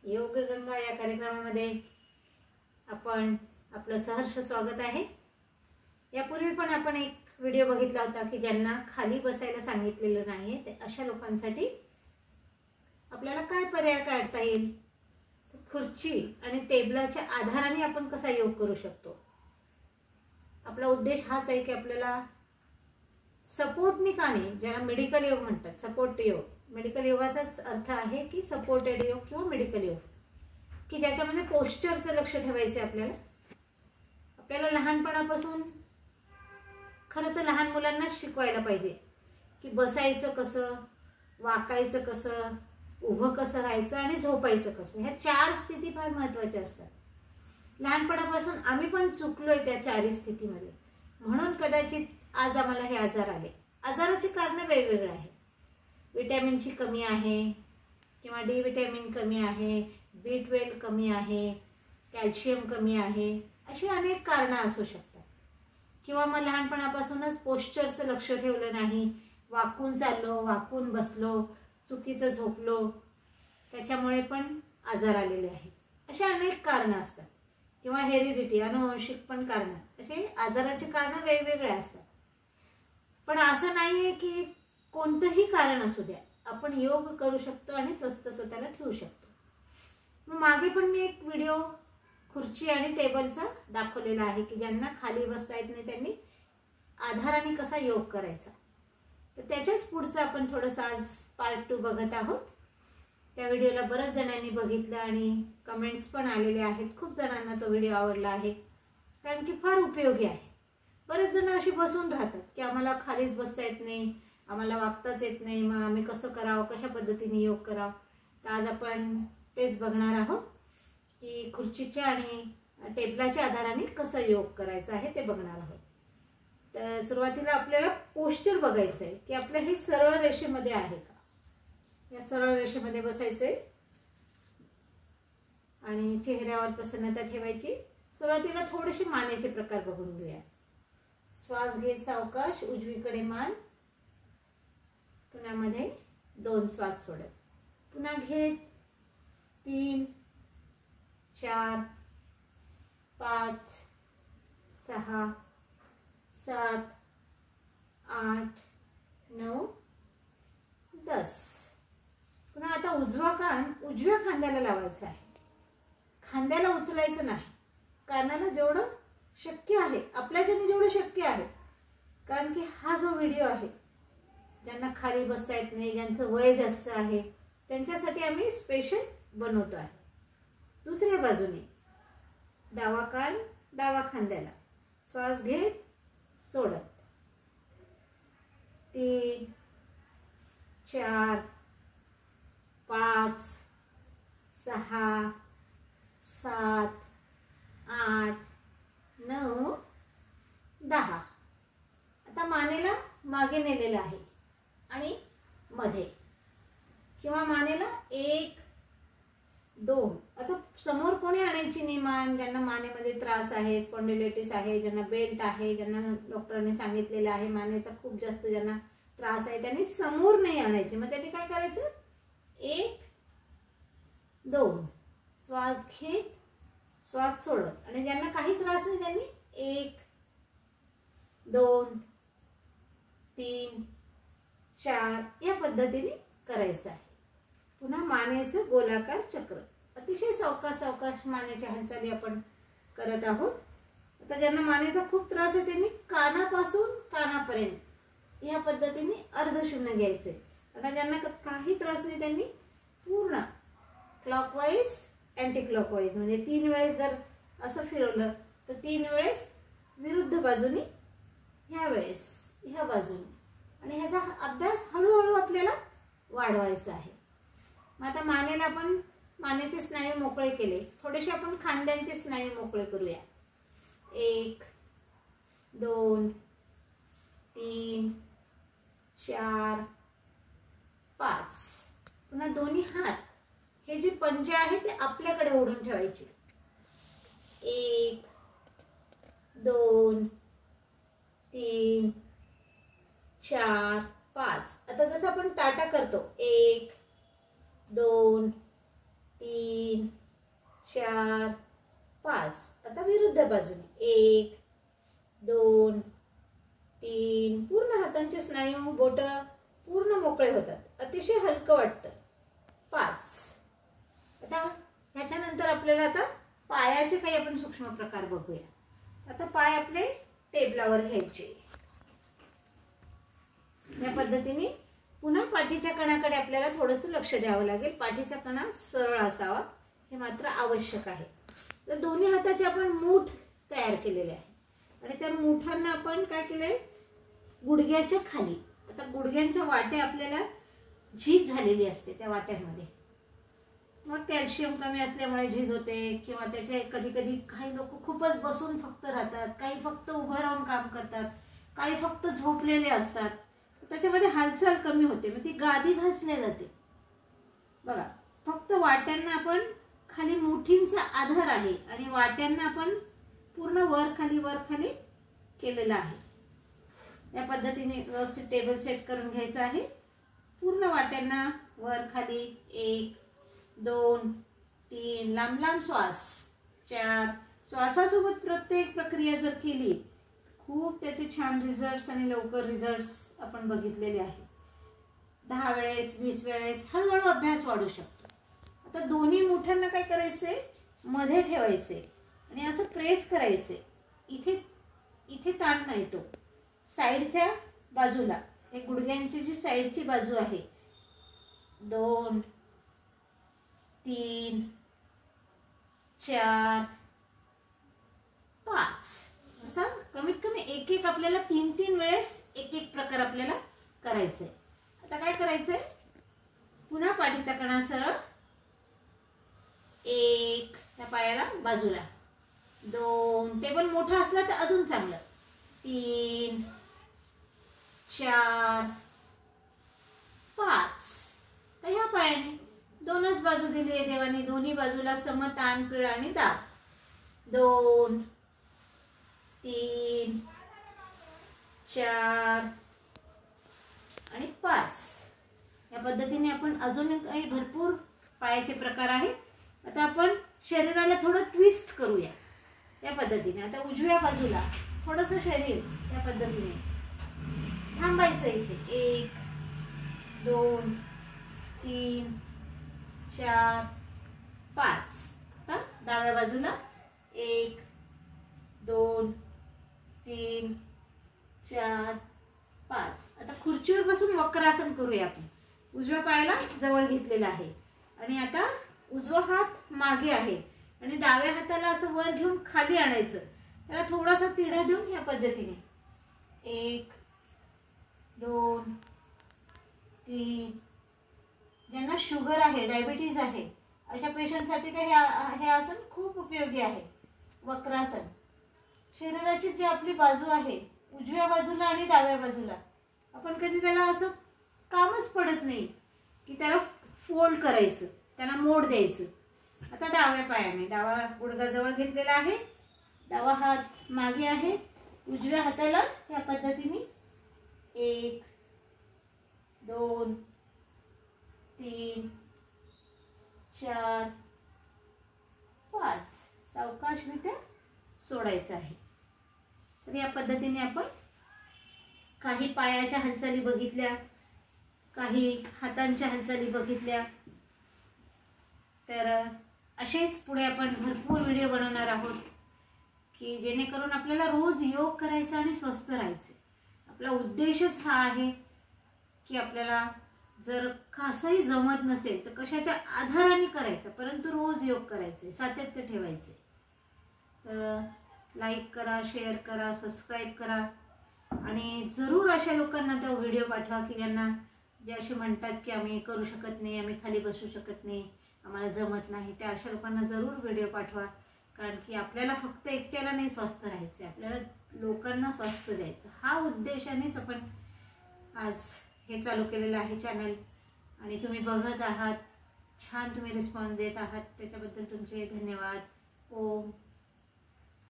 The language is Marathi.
योग गंगा या कार्यक्रमामध्ये आपण आपलं सहर्ष स्वागत आहे। यापूर्वी पण आपण एक व्हिडिओ बघितला होता की ज्यांना खाली बसायला सांगितलेलं नाही ते अशा लोकांसाठी आपल्याला काय पर्याय काढता येईल, खुर्ची आणि टेबलाच्या आधाराने आपण कसा योग करू शकतो। आपला उद्देश हाच आहे की आपल्याला सपोर्टनी का नाही, ज्याला मेडिकल योग म्हणतात, सपोर्ट योग, मेडिकल योगाचाच अर्थ आहे की सपोर्टेड योग किंवा मेडिकल योग, की ज्याच्यामध्ये पोस्चरचं लक्ष ठेवायचं आहे। आपल्याला लहानपणापासून खरं तर लहान मुलांना शिकवायला पाहिजे की बसायचं कसं, वाकायचं कसं, उभं कसं राहायचं आणि झोपायचं कसं। ह्या 4 स्थिती फार महत्त्वाच्या असतात। लहानपणापासून आम्ही पण चुकलोय त्या 4 स्थितीमध्ये, म्हणून कदाचित आज आम्हाला हे आजार आले। आजाराची कारणं वेगवेगळी आहेत। विटॅमिनची कमी आहे किंवा डी विटॅमिन कमी आहे, B12 कमी आहे, कॅल्शियम कमी आहे, अशी अनेक कारणं असू शकतात। किंवा मग लहानपणापासूनच पोस्चरचं लक्ष ठेवलं नाही, वाकून चाललो, वाकून बसलो, चुकीचं झोपलो, त्याच्यामुळे पण आजार आलेले आहेत। अशी अनेक कारणं असतात। किंवा हेरिडिटी, अनुवंशिक पण कारणं, असे आजाराची कारणं वेगवेगळे असतात। पण असं नाहीये की कोणतंही कारण असू द्या आपण योग करू शकतो आणि स्वस्थ स्वतःला ठेवू शकतो। मग मागे पण मी एक व्हिडिओ खुर्ची आणि टेबलचा दाखवलेला आहे की ज्यांना खाली बसता येत नाही त्यांनी आधाराने कसा योग करायचा। तर त्याच्याच पुढचं आपण थोडंसं आज पार्ट 2 बघत आहोत। त्या व्हिडिओला बऱ्याच जणांनी बघितलं आणि कमेंट्स पण आलेले आहेत। खूप जणांना तो व्हिडिओ आवडला आहे, कारण की फार उपयोगी आहे। बरेच जण अशी बसून राहतात की आम्हाला खालीच बसता येत नाही, आम्हाला वागताच येत नाही, मग आम्ही कसं करावं, कशा पद्धतीने योग करावं। तर आज आपण तेच बघणार आहोत की खुर्चीच्या आणि टेबलाच्या आधाराने कसं योग करायचं आहे ते बघणार आहोत। तर सुरुवातीला आपल्याला पोस्चर बघायचं आहे की आपलं हे सरळ रेषेमध्ये आहे का। या सरळ रेषेमध्ये बसायचंय आणि चेहऱ्यावर प्रसन्नता ठेवायची। सुरुवातीला थोडेसे मानेचे प्रकार बघून घेऊया। श्वास घेत सावकाश उजवीकडे मान, पुन्हा मध्ये 2 श्वास सोडत, पुन्हा घेत 3 4 5 6 7 8 9 10। पुन्हा आता उजवा कान उजव्या खांद्याला लावायचा आहे, खांद्याला उचलायचं नाही। कानाला जेवढं शक्य आहे, आपल्याच्याने जेवढं शक्य आहे, कारण की हा जो व्हिडिओ आहे ज्यांना खाली बसता येत नाही, ज्यांचं वय जास्त आहे, त्यांच्यासाठी आम्ही स्पेशल बनवतो आहे। दुसऱ्या बाजूने डावा कान डावा खांद्याला, श्वास घेत सोडत, 3 4 5 6 7 8 9 10। आता मानेला मागे नेलेलं आहे आणि मध्ये, किंवा मानेला 1 2। आता समोर कोणी आणायची नाही मान, ज्यांना मानेमध्ये त्रास आहे, स्पॉन्डिलायटिस आहे, ज्यांना बेल्ट आहे, ज्यांना डॉक्टरांनी सांगितलेलं आहे मानेचा खूप जास्त ज्यांना त्रास आहे, त्यांनी समोर नाही आणायची। मग त्यांनी काय करायचं, 1 2 श्वास घेत श्वास सोडत, आणि ज्यांना काही त्रास नाही त्यांनी 1 2 3 4 या पद्धतीने करायचं आहे। पुन्हा मानेचं गोलाकार चक्र, अतिशय सावकाश सावकाश मानेच्या हालचाली आपण करत आहोत। आता ज्यांना मानेचा खूप त्रास आहे त्यांनी कानापासून कानापर्यंत या पद्धतीने अर्धशून्य घ्यायचे। आता ज्यांना काही त्रास नाही त्यांनी पूर्ण क्लॉकवाईज अँटी क्लॉकवाईज, म्हणजे 3 वेळेस जर असं फिरवलं तर 3 वेळेस विरुद्ध बाजूने, ह्या वेळेस ह्या बाजूने, आणि ह्याचा अभ्यास हळूहळू आपल्याला वाढवायचा आहे। मग आता मानेला आपण मानेचे स्नायू मोकळे केले, थोडेसे आपण खांद्यांचे स्नायू मोकळे करूया। 1 2 3 4 5। पुन्हा दोन्ही हात, हे जे पंजे आहे ते आपल्याकडे ओढून ठेवायचे। 1 2 3 4 5। आता जसं आपण टाटा करतो, 1 2 3 4 5. आता विरुद्ध बाजूने 1 2 3. पूर्ण हातांचे स्नायू बोट पूर्ण मोकळे होतात, अतिशय हलकं वाटतं. 5. आता ह्याच्यानंतर आपल्याला आता पायाचे काही आपण सूक्ष्म प्रकार बघूया. आता पाय आपले टेबलावर घ्यायचे. या पद्धतीने पुन्हा पाठीच्या कणाकडे आपल्याला थोडंसं लक्ष द्यावं लागेल. पाठीचा कणा सरळ असावा हे मात्र आवश्यक आहे. तर दोन्ही हाताचे आपण मूठ तयार केलेले आहे आणि त्या मुठांना आपण काय केलंय, गुडघ्याच्या खाली. आता गुडघ्यांच्या वाट्या आपल्याला झीज झालेली असते, त्या वाट्यांमध्ये मग कॅल्शियम कमी असल्यामुळे झीज होते किंवा त्याचे कधी कधी काही लोक खूपच बसून फक्त राहतात, काही फक्त उभं राहून काम करतात, काही फक्त झोपलेले असतात. त्याच्यामध्ये हालचाल कमी होते, मग ती गादी घासली जाते. बघा, फक्त वाट्यांना आपण खाली मुठींचा आधार आहे आणि वाट्यांना आपण पूर्ण वर खाली केलेलं आहे. या पद्धतीने व्यवस्थित टेबल सेट करून घ्यायचं आहे. पूर्ण वाट्यांना वर खाली 1 2 3. लांब लांब श्वास 4. श्वासासोबत प्रत्येक प्रक्रिया जर केली खूप त्याचे छान रिझल्ट्स आणि लवकर रिझल्ट्स आपण बघितलेले आहे. 10 वेळेस 20 वेळेस हळूहळू अभ्यास वाढू शकतो. आता दोन्ही मुठांना काय करायचे, मध्ये ठेवायचे आणि असं प्रेस करायचे. इथे ताण नाही, तो साईडच्या बाजूला, हे गुडघ्यांची जी साईडची बाजू आहे 2 3 4 5. असा कमीत कमी एक आपल्याला 3 वेळेस एक प्रकार आपल्याला करायचंय. आता काय करायचंय, पुन्हा पाठीचा कणा सरळ 1. त्या पायाला बाजूला 2. टेबल मोठा असला तर अजून चांगलं. 3 4 5. तर ह्या पायाने 2च बाजू दिली आहे देवाने, दोन्ही बाजूला सम ताण पीळ आणि दाब. 2 3 4 आणि 5. या पद्धतीने आपण अजून काही भरपूर पायाचे प्रकार आहेत. आता आपण शरीराला थोडं ट्विस्ट करूया या पद्धतीने. आता उजव्या बाजूला थोडंसं शरीर या पद्धतीने थांबायचं. इथे 1 2 3 4 5. आता डाव्या बाजूला 1 2 3 4 5. आता खुर्चीवर बसून वक्रासन करूया आपण. उजव्या पायाला जवळ घेतलेला आहे आणि आता उजवा हात मागे आहे आणि डाव्या हाताला असं वर घेऊन खाली आणायचं. त्याला थोडासा तिढा देऊन या पद्धतीने 1 2 3. ज्यांना शुगर आहे, डायबिटीज आहे, अशा पेशंटसाठी हे आसन खूप उपयोगी आहे. वक्रासन. शरीराची जी आपली बाजू आहे उजव्या बाजूला आणि डाव्या बाजूला, आपण कधी त्याला असं कामच पडत नाही की त्याला फोल्ड करायचं, त्याला मोड द्यायचं. आता डाव्या पायाने डावा गुडघा जवळ घेतलेला आहे, डावा हात मागे आहे, उजव्या हाताला या पद्धतीने 1 2 3 4 5. सावकाशरित्या सोडायचं आहे. तर या पद्धतीने आपण काही पायाच्या हालचाली बघितल्या, काही हातांच्या हालचाली बघितल्या. तर असेच पुढे आपण भरपूर व्हिडिओ बनवणार आहोत की जेणेकरून आपल्याला रोज योग करायचा आणि स्वस्थ राहायचे. आपला उद्देशच हा आहे की आपल्याला जर कसंही जमत नसेल तर कशाच्या आधाराने करायचं, परंतु रोज योग करायचे, सातत्य ठेवायचे. तर लाईक करा, शेअर करा, सबस्क्राईब करा आणि जरूर अशा लोकांना तो व्हिडिओ पाठवा की ज्यांना जे असे म्हणतात की आम्ही करू शकत नाही, आम्ही खाली बसू शकत नाही, आम्हाला जमत नाही. त्या अशा लोकांना जरूर व्हिडिओ पाठवा. कारण की आपल्याला फक्त एकट्याला नाही स्वस्थ राहायचं, आपल्याला लोकांना स्वस्थ द्यायचं. हा उद्देशानेच आपण आज हे चालू केलेलं आहे चॅनल आणि तुम्ही बघत आहात. छान तुम्ही रिस्पॉन्स देत आहात, त्याच्याबद्दल तुमचे धन्यवाद. ओम